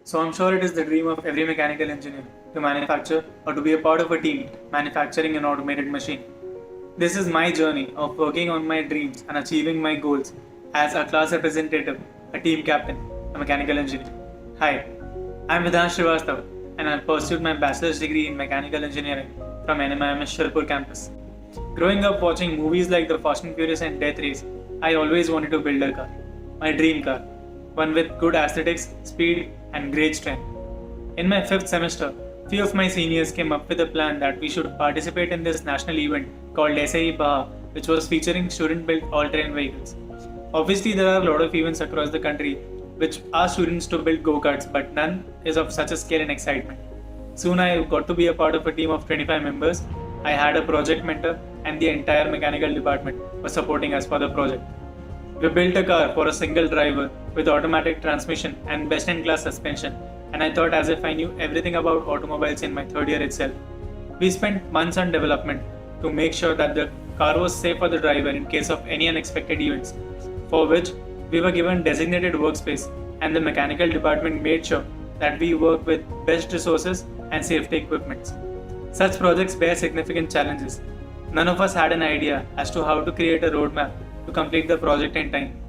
So I'm sure it is the dream of every mechanical engineer to manufacture or to be a part of a team manufacturing an automated machine. This is my journey of working on my dreams and achieving my goals as a class representative, a team captain, a mechanical engineer. Hi, I'm Vidhan Srivastava and I pursued my bachelor's degree in mechanical engineering from NMIMS Shirpur campus. Growing up watching movies like The Fast and Furious and Death Race, I always wanted to build a car, my dream car, one with good aesthetics, speed, and great strength. In my fifth semester, few of my seniors came up with a plan that we should participate in this national event called SAE Baha, which was featuring student-built all-terrain vehicles. Obviously, there are a lot of events across the country which ask students to build go-karts, but none is of such a scale and excitement. Soon I got to be a part of a team of 25 members. I had a project mentor and the entire mechanical department was supporting us for the project. We built a car for a single driver with automatic transmission and best-in-class suspension, and I thought as if I knew everything about automobiles in my third year itself. We spent months on development to make sure that the car was safe for the driver in case of any unexpected events, for which we were given designated workspace, and the mechanical department made sure that we work with best resources and safety equipment. Such projects bear significant challenges. None of us had an idea as to how to create a roadmap to complete the project in time.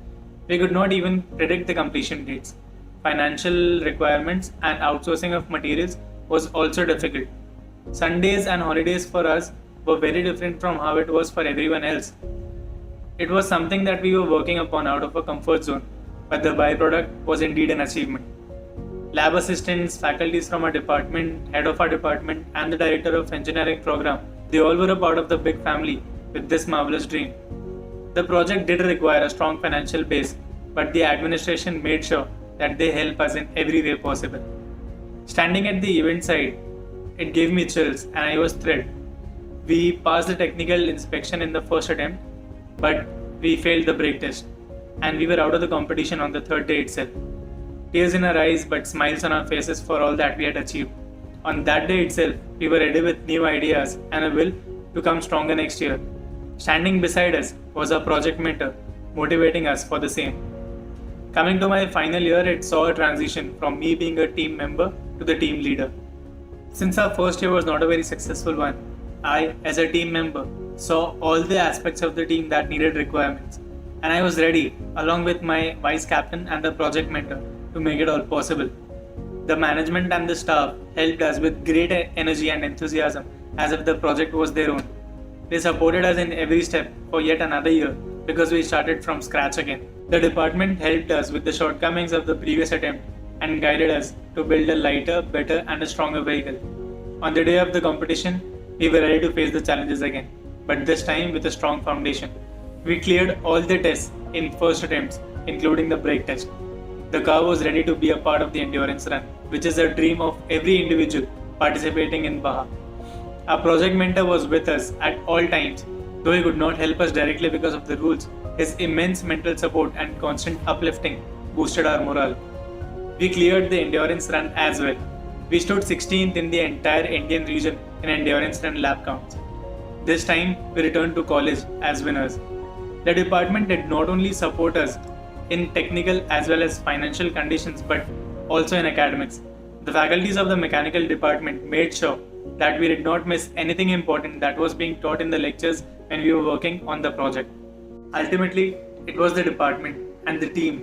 We could not even predict the completion dates. Financial requirements and outsourcing of materials was also difficult. Sundays and holidays for us were very different from how it was for everyone else. It was something that we were working upon out of a comfort zone, but the byproduct was indeed an achievement. Lab assistants, faculties from our department, head of our department, and the director of engineering program, they all were a part of the big family with this marvelous dream. The project did require a strong financial base, but the administration made sure that they help us in every way possible. Standing at the event site, it gave me chills and I was thrilled. We passed the technical inspection in the first attempt, but we failed the brake test, and we were out of the competition on the third day itself. Tears in our eyes, but smiles on our faces for all that we had achieved. On that day itself, we were ready with new ideas and a will to come stronger next year. Standing beside us was our project mentor, motivating us for the same. Coming to my final year, it saw a transition from me being a team member to the team leader. Since our first year was not a very successful one, I, as a team member, saw all the aspects of the team that needed requirements, and I was ready, along with my vice captain and the project mentor, to make it all possible. The management and the staff helped us with great energy and enthusiasm as if the project was their own. They supported us in every step for yet another year because we started from scratch again. The department helped us with the shortcomings of the previous attempt and guided us to build a lighter, better and a stronger vehicle. On the day of the competition, we were ready to face the challenges again, but this time with a strong foundation. We cleared all the tests in first attempts, including the brake test. The car was ready to be a part of the endurance run, which is a dream of every individual participating in Baha. Our project mentor was with us at all times, though he could not help us directly because of the rules. His immense mental support and constant uplifting boosted our morale. We cleared the endurance run as well. We stood 16th in the entire Indian region in endurance run lap counts. This time, we returned to college as winners. The department did not only support us in technical as well as financial conditions, but also in academics. The faculties of the mechanical department made sure that we did not miss anything important that was being taught in the lectures when we were working on the project. Ultimately, it was the department and the team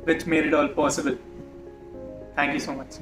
which made it all possible. Thank you so much.